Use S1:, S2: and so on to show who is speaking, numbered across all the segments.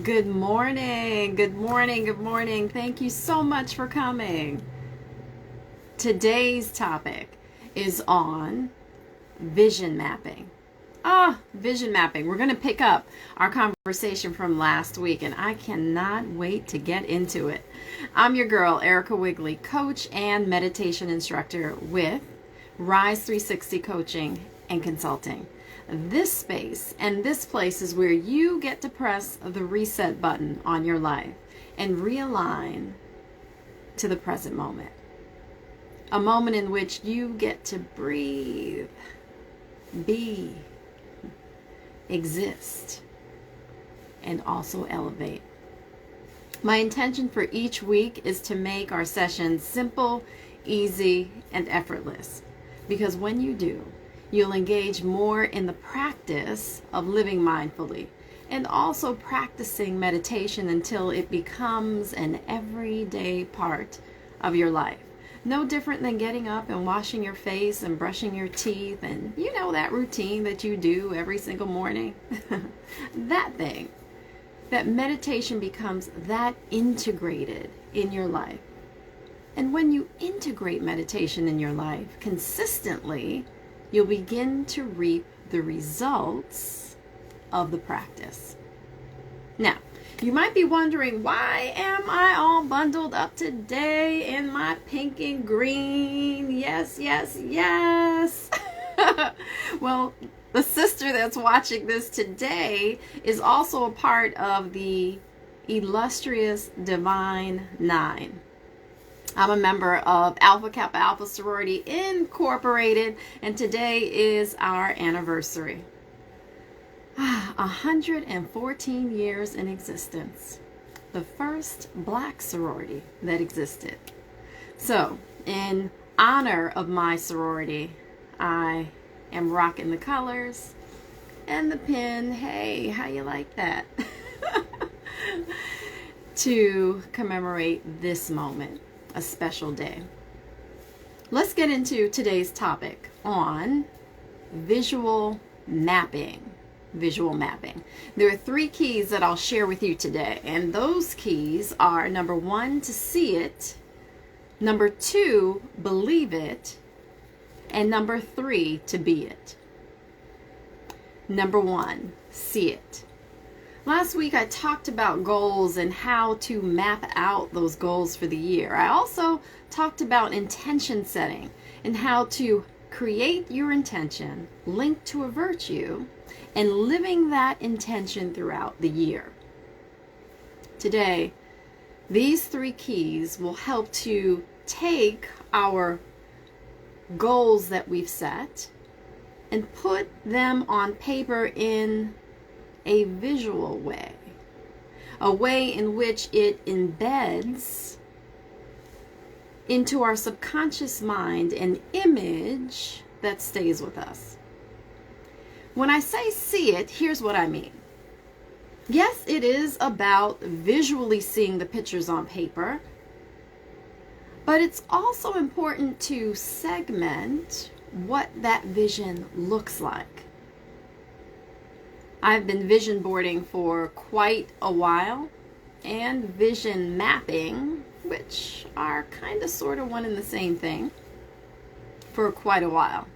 S1: Good morning. Good morning. Good morning. Thank you so much for coming. Today's topic is on vision mapping. Vision mapping. We're going to pick up our conversation from last week, and I cannot wait to get into it. I'm your girl, Erica Wigley, coach and meditation instructor with Rise 360 Coaching and Consulting. This space and this place is where you get to press the reset button on your life and realign to the present moment. A moment in which you get to breathe, be, exist, and also elevate. My intention for each week is to make our sessions simple, easy, and effortless. Because when you do, you'll engage more in the practice of living mindfully and also practicing meditation until it becomes an everyday part of your life. No different than getting up and washing your face and brushing your teeth and that routine that you do every single morning. That meditation becomes that integrated in your life. And when you integrate meditation in your life consistently, you'll begin to reap the results of the practice. Now, you might be wondering, why am I all bundled up today in my pink and green? Yes. Well, the sister that's watching this today is also a part of the illustrious Divine Nine. I'm a member of Alpha Kappa Alpha Sorority Incorporated, and today is our anniversary. 114 years in existence. The first black sorority that existed. So, in honor of my sorority, I am rocking the colors and the pin. Hey, how you like that? To commemorate this moment. A special day. Let's get into today's topic on visual mapping. Visual mapping. There are 3 keys that I'll share with you today, and those keys are: number 1, to see it; number 2, believe it; and number 3, to be it. Number 1, see it. Last week I talked about goals and how to map out those goals for the year. I also talked about intention setting and how to create your intention linked to a virtue and living that intention throughout the year. Today, these 3 keys will help to take our goals that we've set and put them on paper in a visual way, a way in which it embeds into our subconscious mind an image that stays with us. When I say see it, here's what I mean. Yes, it is about visually seeing the pictures on paper, but it's also important to segment what that vision looks like. I've been vision boarding for quite a while, and vision mapping, which are kind of sort of one and the same thing, for quite a while.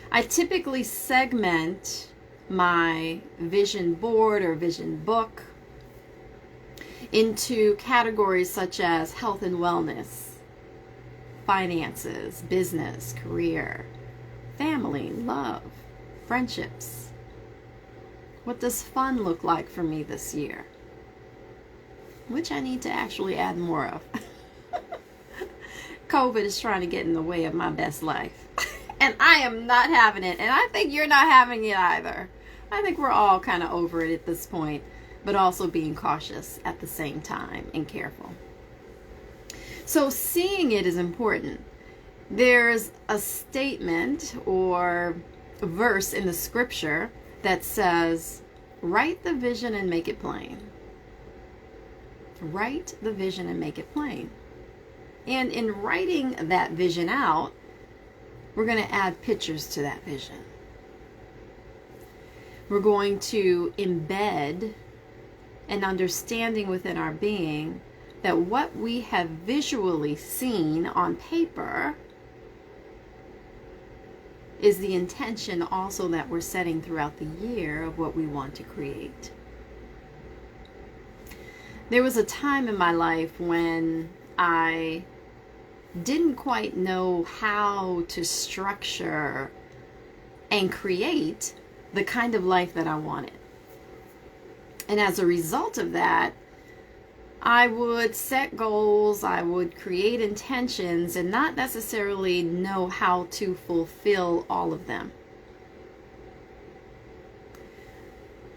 S1: I typically segment my vision board or vision book into categories such as health and wellness, finances, business, career, family, love, friendships. What does fun look like for me this year? Which I need to actually add more of. COVID is trying to get in the way of my best life. And I am not having it. And I think you're not having it either. I think we're all kind of over it at this point, but also being cautious at the same time and careful. So seeing it is important. There's a statement or a verse in the scripture that says, write the vision and make it plain. Write the vision and make it plain. And in writing that vision out, we're going to add pictures to that vision. We're going to embed and understanding within our being that what we have visually seen on paper is the intention also that we're setting throughout the year of what we want to create. There was a time in my life when I didn't quite know how to structure and create the kind of life that I wanted. And as a result of that, I would set goals, I would create intentions, and not necessarily know how to fulfill all of them.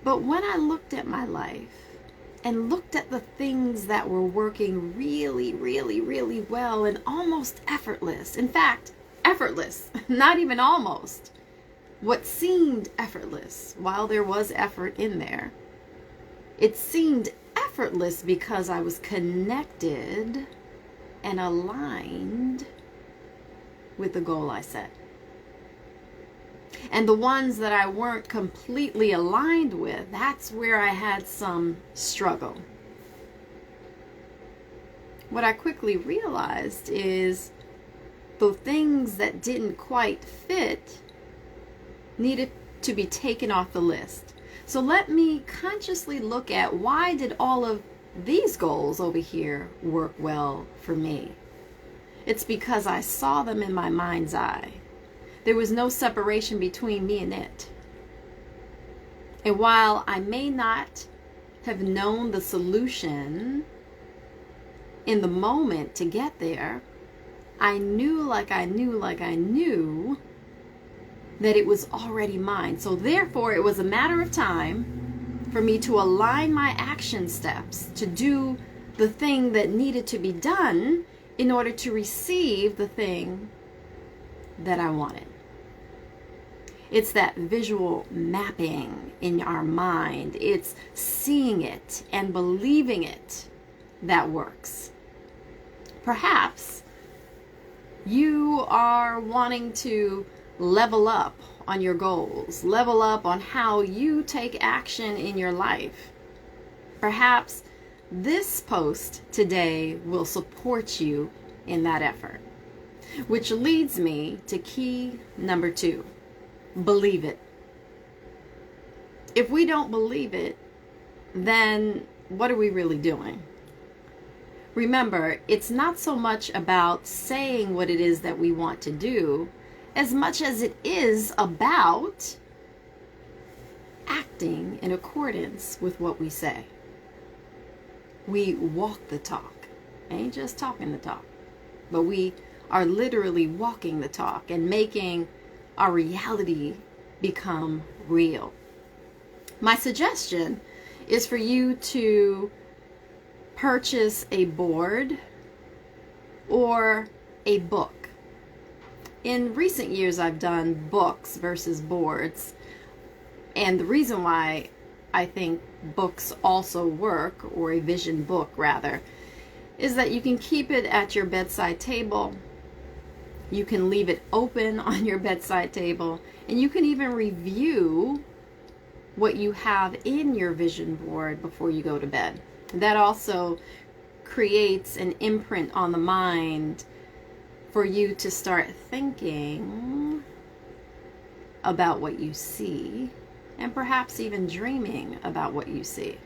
S1: But when I looked at my life and looked at the things that were working really, really, really well and almost effortless, in fact, effortless, not even almost, what seemed effortless, while there was effort in there, it seemed effortless because I was connected and aligned with the goal I set. And the ones that I weren't completely aligned with, that's where I had some struggle. What I quickly realized is the things that didn't quite fit needed to be taken off the list. So let me consciously look at, why did all of these goals over here work well for me? It's because I saw them in my mind's eye. There was no separation between me and it. And while I may not have known the solution in the moment to get there, I knew like I knew that it was already mine. So therefore, it was a matter of time for me to align my action steps to do the thing that needed to be done in order to receive the thing that I wanted. It's that visual mapping in our mind. It's seeing it and believing it that works. Perhaps you are wanting to level up on your goals, level up on how you take action in your life. Perhaps this post today will support you in that effort. Which leads me to key number 2. Believe it. If we don't believe it, then what are we really doing? Remember, it's not so much about saying what it is that we want to do, as much as it is about acting in accordance with what we say. We walk the talk. Ain't just talking the talk, but we are literally walking the talk and making our reality become real. My suggestion is for you to purchase a board or a book. In recent years, I've done books versus boards. And the reason why I think books also work, or a vision book rather, is that you can keep it at your bedside table. You can leave it open on your bedside table, and you can even review what you have in your vision board before you go to bed. That also creates an imprint on the mind for you to start thinking about what you see, and perhaps even dreaming about what you see,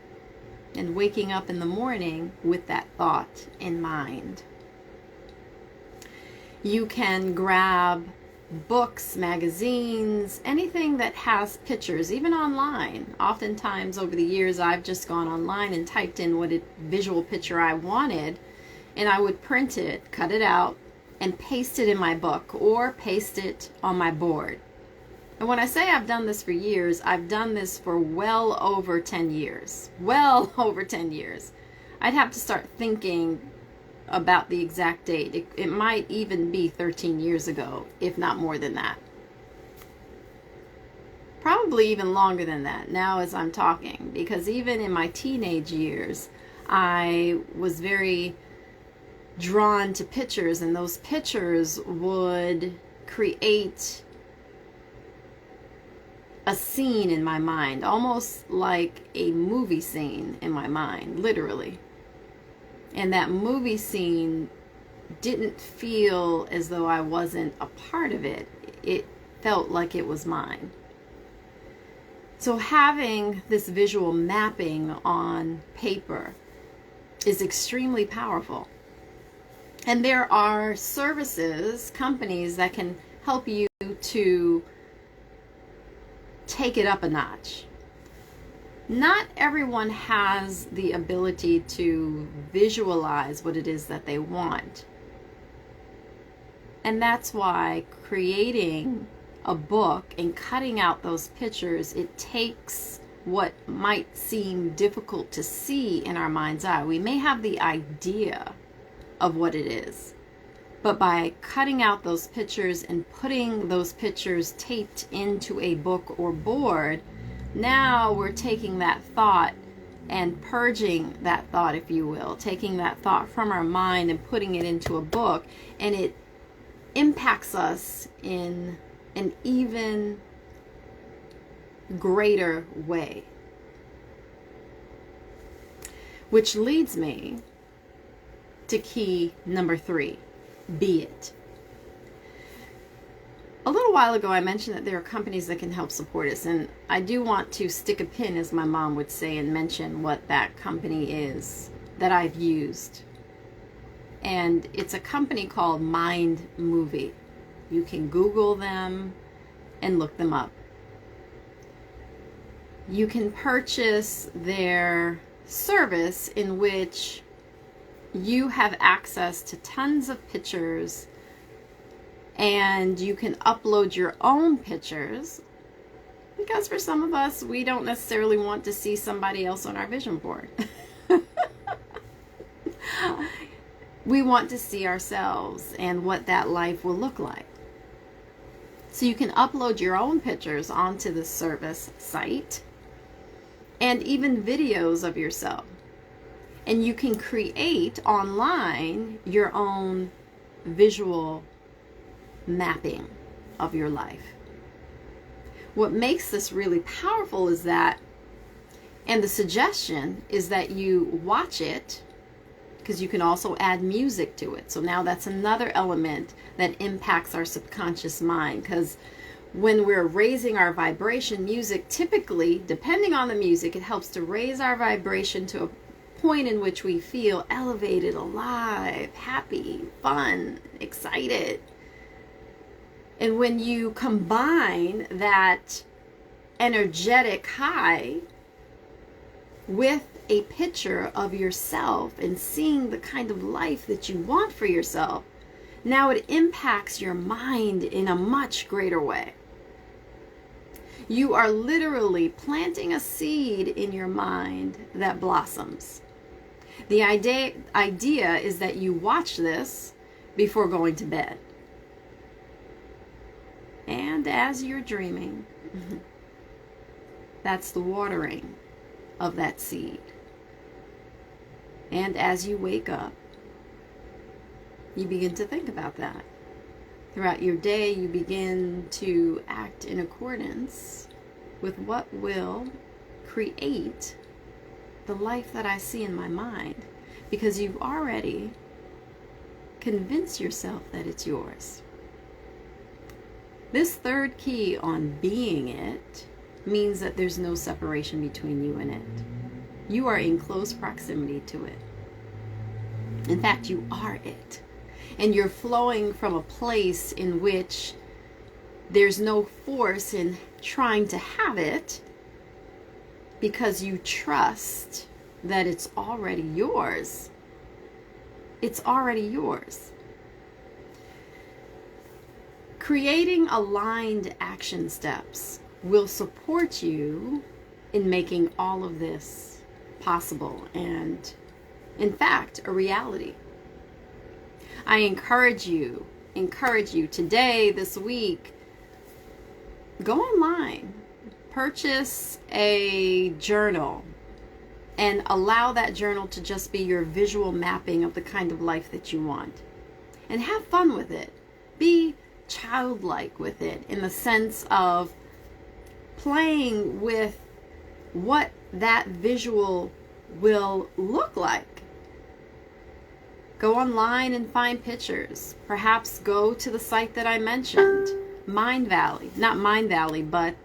S1: and waking up in the morning with that thought in mind. You can grab books, magazines, anything that has pictures, even online. Oftentimes over the years, I've just gone online and typed in what visual picture I wanted, and I would print it, cut it out, and paste it in my book or paste it on my board. And when I say I've done this for years, I've done this for well over 10 years. Well over 10 years. I'd have to start thinking about the exact date. It might even be 13 years ago, if not more than that. Probably even longer than that now as I'm talking, because even in my teenage years, I was very drawn to pictures, and those pictures would create a scene in my mind, almost like a movie scene in my mind, literally. And that movie scene didn't feel as though I wasn't a part of it. It felt like it was mine. So having this visual mapping on paper is extremely powerful. And there are services, companies that can help you to take it up a notch. Not everyone has the ability to visualize what it is that they want. And that's why creating a book and cutting out those pictures, it takes what might seem difficult to see in our mind's eye. We may have the idea of what it is, but by cutting out those pictures and putting those pictures taped into a book or board, now we're taking that thought and purging that thought, if you will, taking that thought from our mind and putting it into a book, and it impacts us in an even greater way. Which leads me to key number 3, be it. A little while ago I mentioned that there are companies that can help support us, and I do want to stick a pin, as my mom would say, and mention what that company is that I've used. And it's a company called Mind Movie. You can Google them and look them up. You can purchase their service in which you have access to tons of pictures, and you can upload your own pictures, because for some of us, we don't necessarily want to see somebody else on our vision board. We want to see ourselves and what that life will look like. So you can upload your own pictures onto the service site, and even videos of yourself. And you can create online your own visual mapping of your life. What makes this really powerful is that, and the suggestion is that you watch it, because you can also add music to it. So now that's another element that impacts our subconscious mind, because when we're raising our vibration, music typically, depending on the music, it helps to raise our vibration to a point in which we feel elevated, alive, happy, fun, excited. And when you combine that energetic high with a picture of yourself and seeing the kind of life that you want for yourself, now it impacts your mind in a much greater way. You are literally planting a seed in your mind that blossoms. The idea is that you watch this before going to bed. And as you're dreaming, that's the watering of that seed. And as you wake up, you begin to think about that. Throughout your day, you begin to act in accordance with what will create the life that I see in my mind, because you've already convinced yourself that it's yours. This third key on being it means that there's no separation between you and it. You are in close proximity to it. In fact, you are it. And you're flowing from a place in which there's no force in trying to have it, because you trust that it's already yours. It's already yours. Creating aligned action steps will support you in making all of this possible and, in fact, a reality. I encourage you today, this week, go online, purchase a journal, and allow that journal to just be your visual mapping of the kind of life that you want. And have fun with it. Be childlike with it, in the sense of playing with what that visual will look like. Go online and find pictures. Perhaps go to the site that I mentioned, Mind Valley, not Mind Valley, but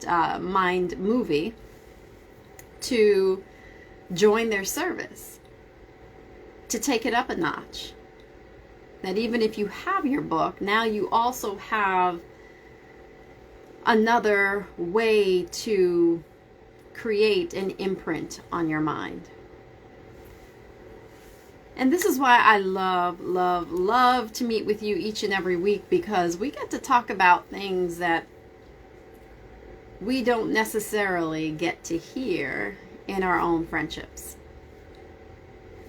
S1: Mind Movie, to join their service, to take it up a notch. That even if you have your book, now you also have another way to create an imprint on your mind. And this is why I love, love, love to meet with you each and every week, because we get to talk about things that we don't necessarily get to hear in our own friendships,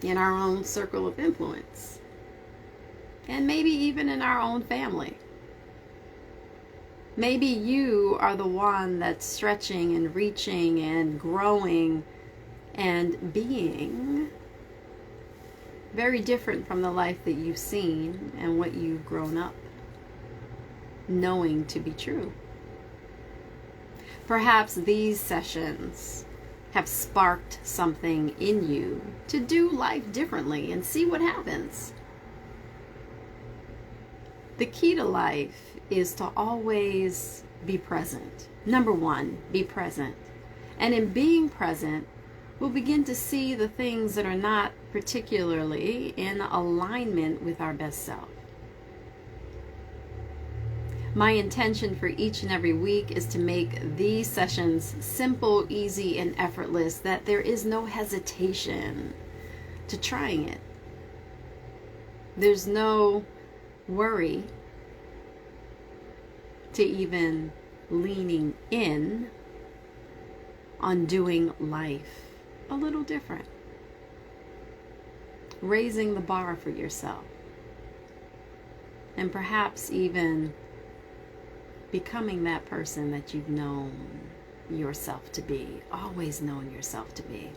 S1: in our own circle of influence, and maybe even in our own family. Maybe you are the one that's stretching and reaching and growing and being very different from the life that you've seen and what you've grown up knowing to be true. Perhaps these sessions have sparked something in you to do life differently and see what happens. The key to life is to always be present. Number one, be present. And in being present, we'll begin to see the things that are not particularly in alignment with our best self. My intention for each and every week is to make these sessions simple, easy, and effortless, that there is no hesitation to trying it. There's no worry to even leaning in on doing life a little different. Raising the bar for yourself. And perhaps even becoming that person that you've known yourself to be, always known yourself to be.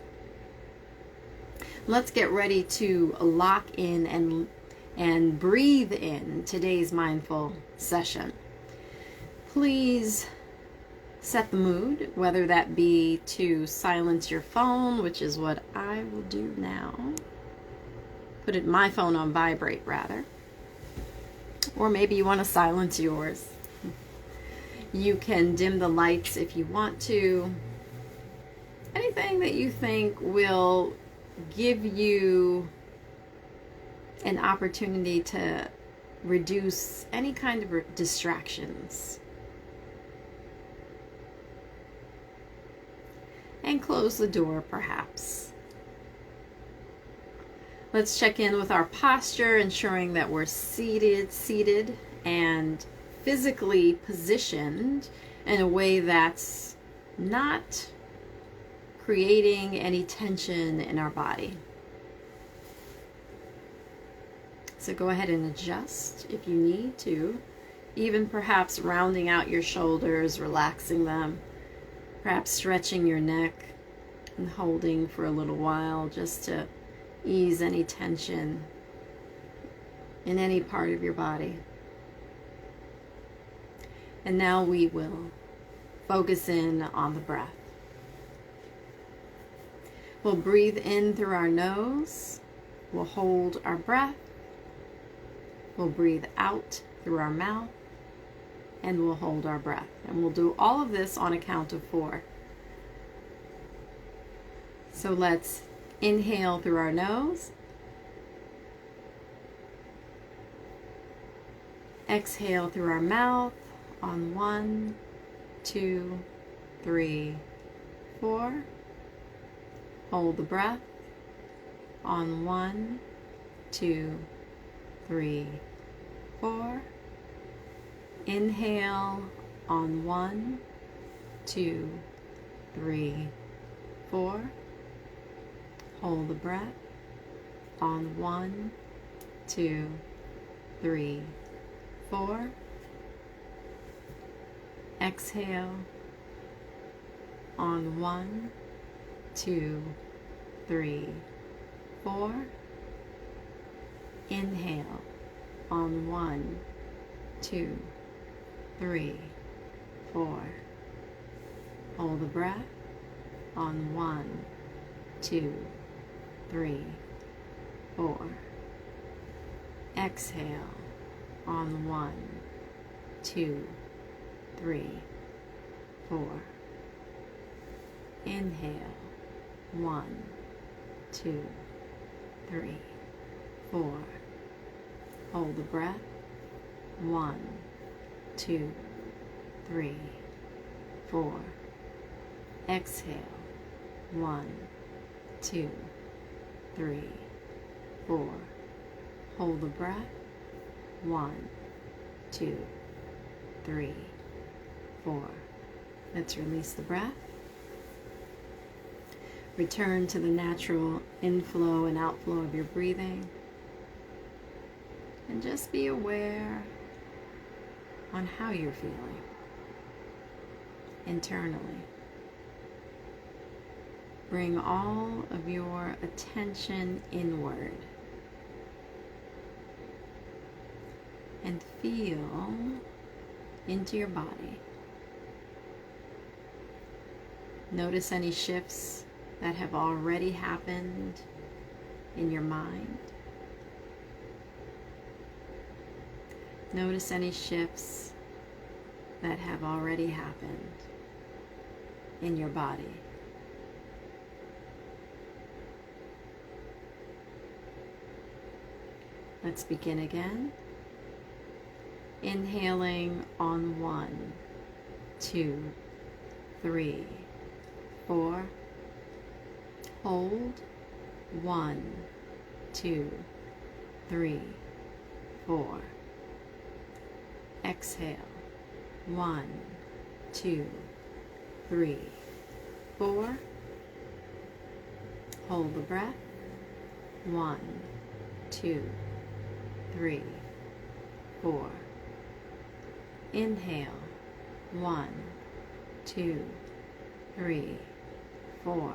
S1: Let's get ready to lock in and breathe in today's mindful session. Please set the mood, whether that be to silence your phone, which is what I will do now. Put my phone on vibrate, rather. Or maybe you want to silence yours. You can dim the lights if you want to. Anything that you think will give you an opportunity to reduce any kind of distractions. And close the door, perhaps. Let's check in with our posture, ensuring that we're seated and physically positioned in a way that's not creating any tension in our body. So go ahead and adjust if you need to, even perhaps rounding out your shoulders, relaxing them, perhaps stretching your neck and holding for a little while just to ease any tension in any part of your body. And now we will focus in on the breath. We'll breathe in through our nose. We'll hold our breath. We'll breathe out through our mouth. And we'll hold our breath. And we'll do all of this on a count of 4. So let's inhale through our nose. Exhale through our mouth on 1, 2, 3, 4. Hold the breath on 1, 2, 3, 4. Inhale on 1, 2, 3, 4. Hold the breath on 1, 2, 3, 4. Exhale on 1, 2, 3, 4. Inhale on 1, 2, 3, 4. Hold the breath on 1, 2, 3, 4. Exhale on 1, 2, 3, 4. Inhale 1, 2, 3, 4. Hold the breath 1, 2, 3, 4. Exhale 1, 2, 3, 4. Hold the breath 1, 2, 3, 4. Let's release the breath. Return to the natural inflow and outflow of your breathing. And just be aware on how you're feeling internally. Bring all of your attention inward and feel into your body. Notice any shifts that have already happened in your mind. Notice any shifts that have already happened in your body. Let's begin again. Inhaling on 1, 2, 3, 4. Hold 1, 2, 3, 4. Exhale 1, 2, 3, 4. Hold the breath 1, 2, 3, 4. Inhale 1, 2, 3, 4.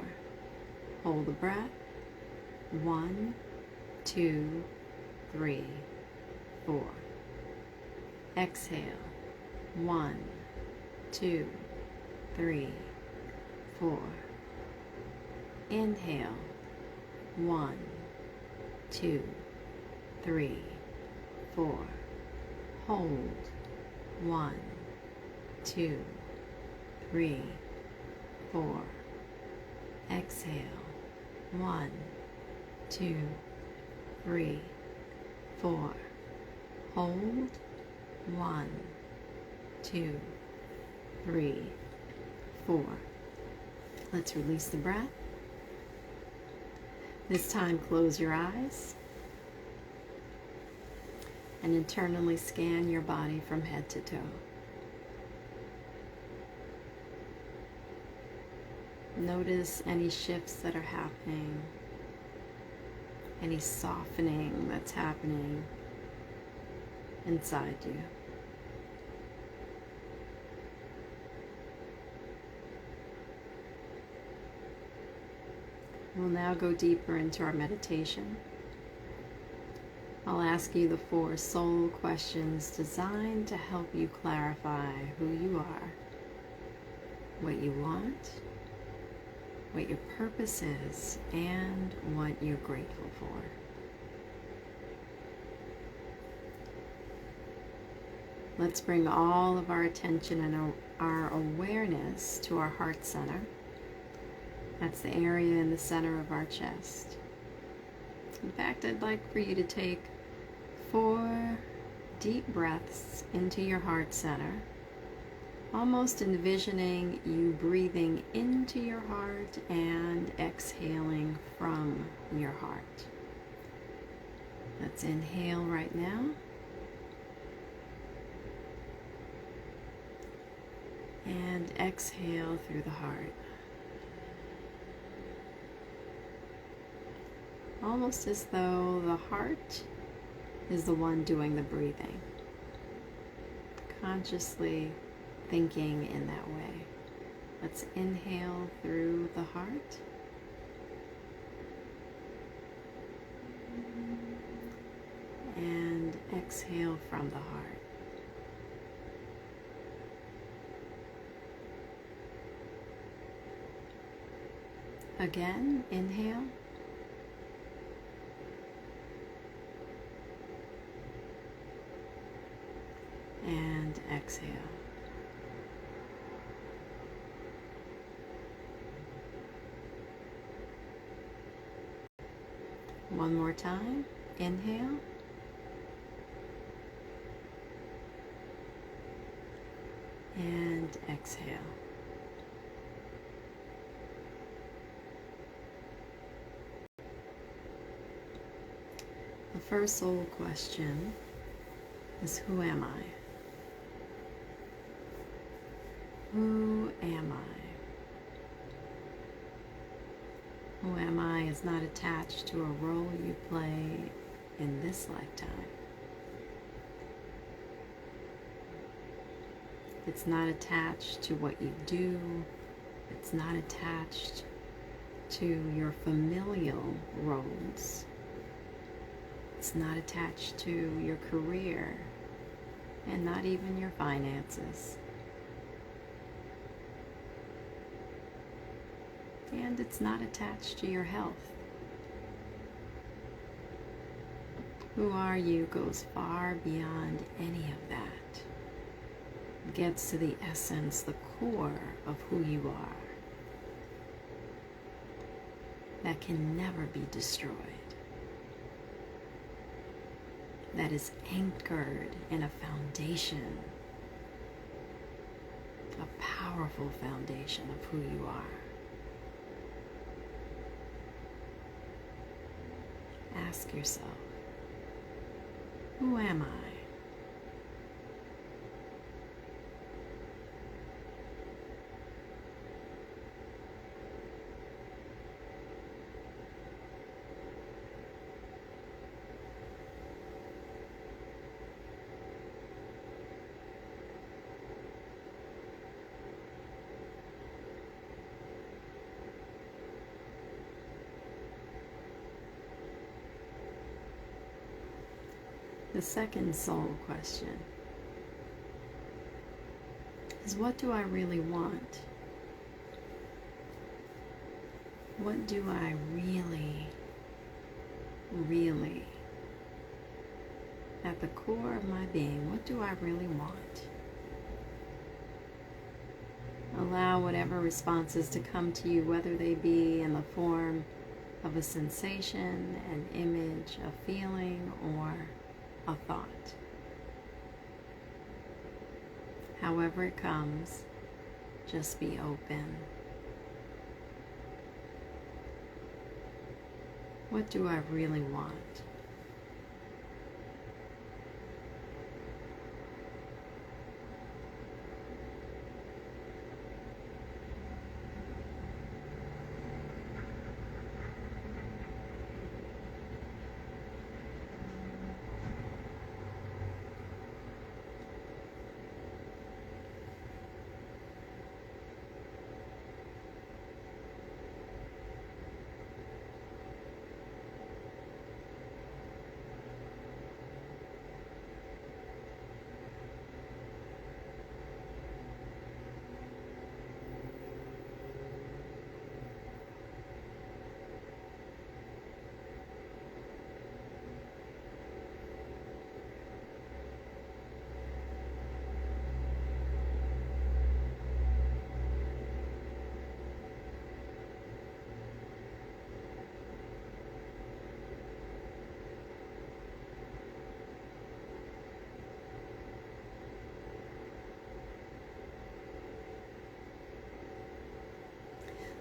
S1: Hold the breath 1, 2, 3, 4. Exhale 1, 2, 3, 4. Inhale 1, 2, 3, 4. Hold 1, 2, 3, 4. Exhale 1, 2, 3, 4. Hold 1, 2, 3, 4. Let's release the breath. This time close your eyes and internally scan your body from head to toe. Notice any shifts that are happening, any softening that's happening inside you. We'll now go deeper into our meditation. I'll ask you the 4 soul questions designed to help you clarify who you are, what you want, what your purpose is, and what you're grateful for. Let's bring all of our attention and our awareness to our heart center. That's the area in the center of our chest. In fact, I'd like for you to take 4 deep breaths into your heart center, almost envisioning you breathing into your heart and exhaling from your heart. Let's inhale right now. And exhale through the heart. Almost as though the heart is the one doing the breathing. Consciously thinking in that way. Let's inhale through the heart. And exhale from the heart. Again, inhale. And exhale. One more time. Inhale. And exhale. The first soul question is, who am I? Who am I? Who am I is not attached to a role you play in this lifetime. It's not attached to what you do. It's not attached to your familial roles. It's not attached to your career, and not even your finances. And it's not attached to your health. Who are you goes far beyond any of that. It gets to the essence, the core of who you are. That can never be destroyed. That is anchored in a foundation, a powerful foundation of who you are. Ask yourself, who am I? The second soul question is, what do I really want? What do I really, at the core of my being, what do I really want? Allow whatever responses to come to you, whether they be in the form of a sensation, an image, a feeling, or a thought. However it comes, just be open. What do I really want?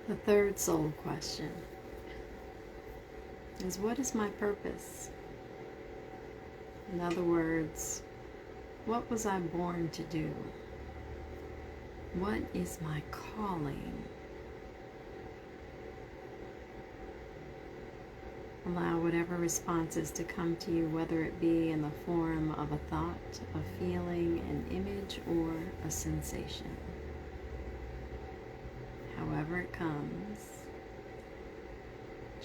S1: The third soul question is, what is my purpose? In other words, what was I born to do? What is my calling? Allow whatever responses to come to you, whether it be in the form of a thought, a feeling, an image, or a sensation. However it comes,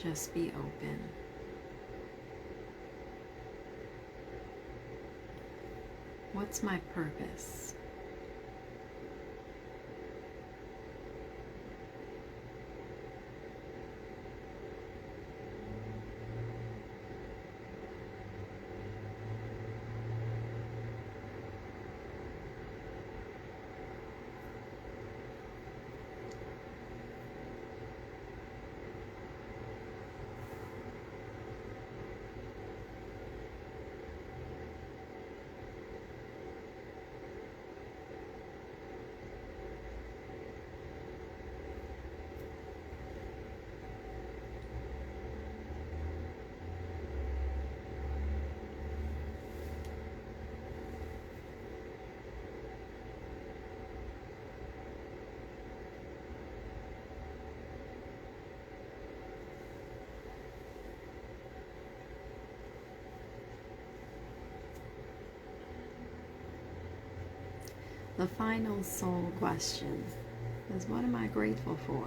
S1: just be open. What's my purpose? The final soul question is, what am I grateful for?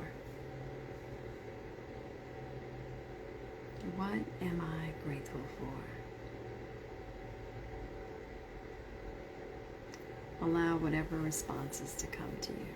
S1: What am I grateful for? Allow whatever responses to come to you.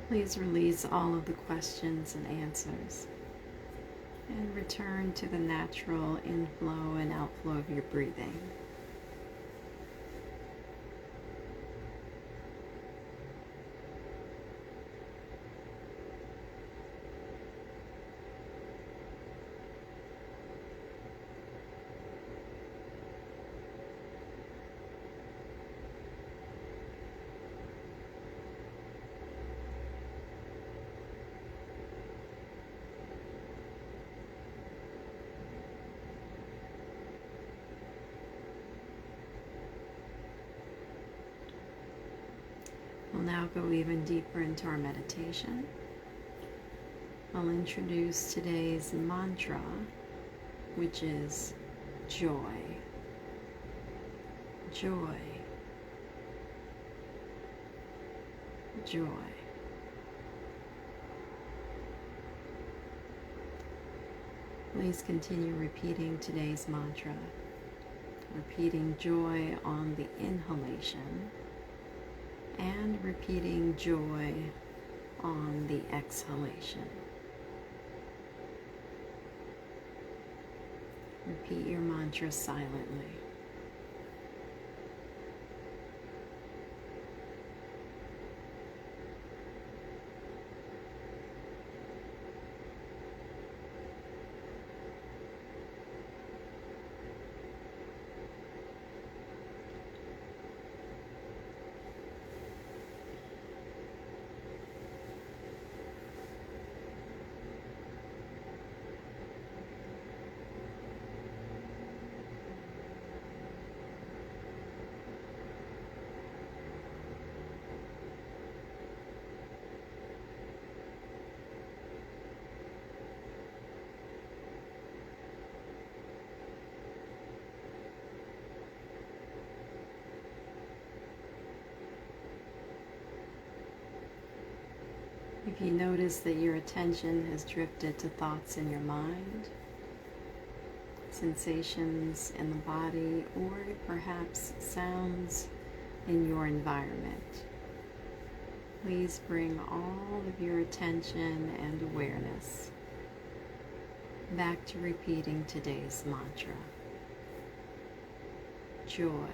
S1: Please release all of the questions and answers and return to the natural inflow and outflow of your breathing. We'll now go even deeper into our meditation. I'll introduce today's mantra, which is joy. Joy. Joy. Please continue repeating today's mantra, repeating joy on the inhalation and repeating joy on the exhalation. Repeat your mantra silently. If you notice that your attention has drifted to thoughts in your mind, sensations in the body, or perhaps sounds in your environment, please bring all of your attention and awareness back to repeating today's mantra. Joy.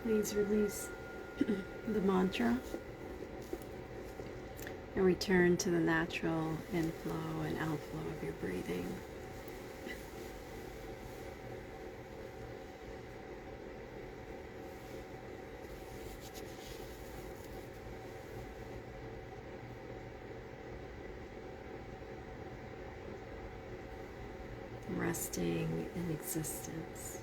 S1: Please release the mantra and return to the natural inflow and outflow of your breathing. Resting in existence.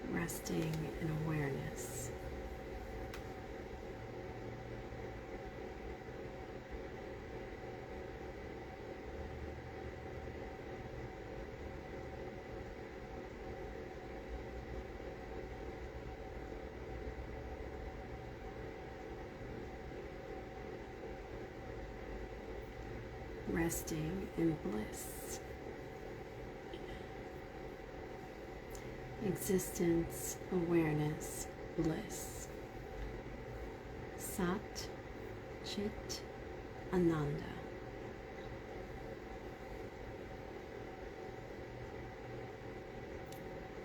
S1: Resting in awareness. Resting in bliss. Existence, awareness, bliss. Sat, Chit, Ananda.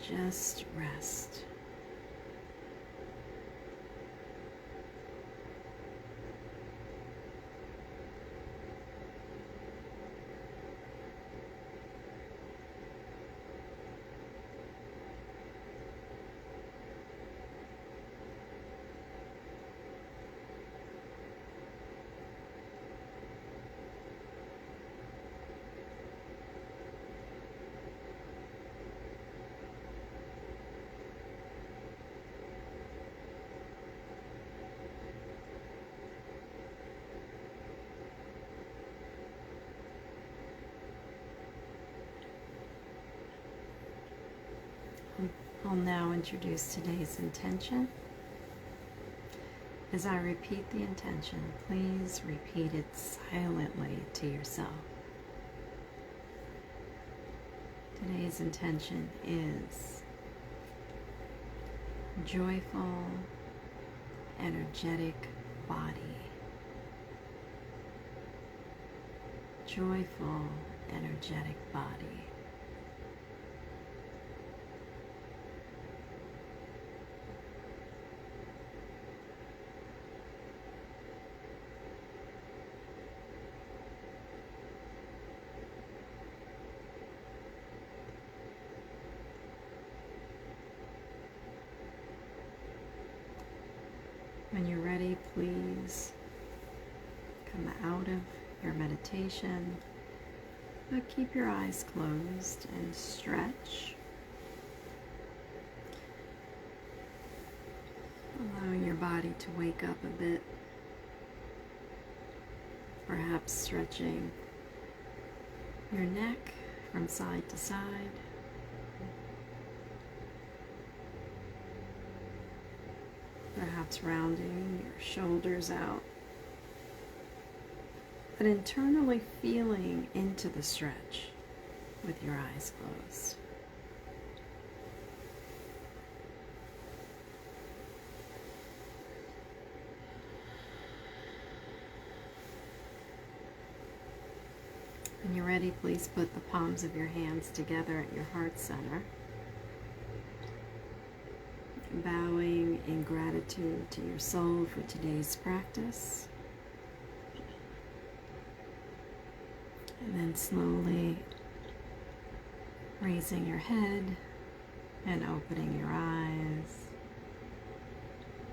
S1: Just rest. I'll now introduce today's intention. As I repeat the intention, please repeat it silently to yourself. Today's intention is joyful, energetic body. Joyful, energetic body. When you're ready, please come out of your meditation, but keep your eyes closed and stretch. Allowing your body to wake up a bit, perhaps stretching your neck from side to side. Perhaps rounding your shoulders out, but internally feeling into the stretch with your eyes closed. When you're ready, please put the palms of your hands together at your heart center. Bowing in gratitude to your soul for today's practice. And then slowly raising your head and opening your eyes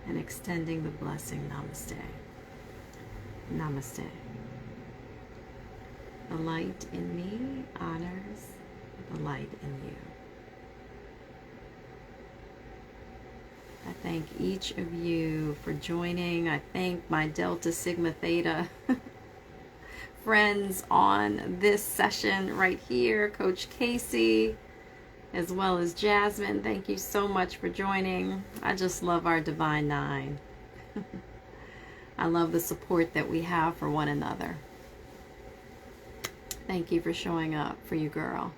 S1: and extending the blessing. Namaste. Namaste. The light in me honors the light in you. I thank each of you for joining. I thank my Delta Sigma Theta friends on this session right here, Coach Casey, as well as Jasmine. Thank you so much for joining. I just love our Divine Nine. I love the support that we have for one another. Thank you for showing up for you, girl,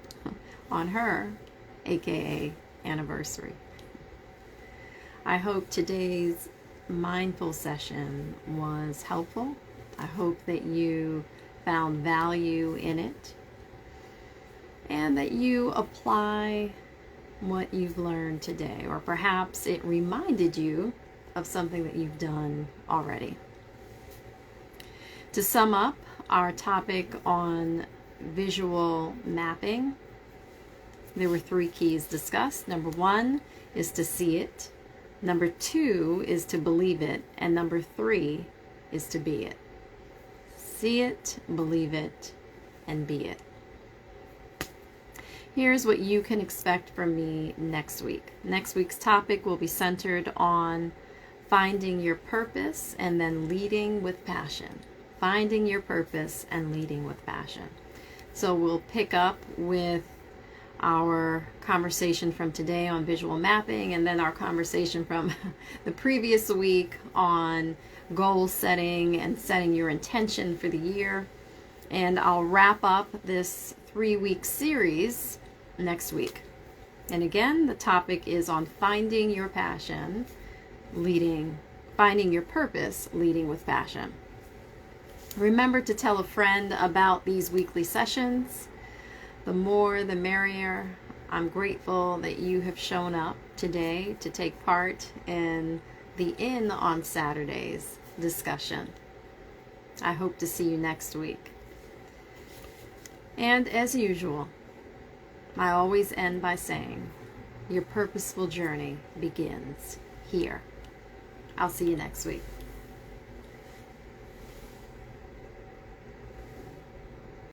S1: on her, aka anniversary. I hope today's mindful session was helpful. I hope that you found value in it and that you apply what you've learned today, or perhaps it reminded you of something that you've done already. To sum up our topic on visual mapping, there were 3 keys discussed. Number 1 is to see it. Number 2 is to believe it. And number 3 is to be it. See it, believe it, and be it. Here's what you can expect from me next week. Next week's topic will be centered on finding your purpose and then leading with passion. Finding your purpose and leading with passion. So we'll pick up with our conversation from today on visual mapping, and then our conversation from the previous week on goal setting and setting your intention for the year. And I'll wrap up this 3-week series next week. And again, the topic is on finding your passion, finding your purpose, leading with passion. Remember to tell a friend about these weekly sessions. The more, the merrier. I'm grateful that you have shown up today to take part in the In on Saturdays discussion. I hope to see you next week. And as usual, I always end by saying, your purposeful journey begins here. I'll see you next week.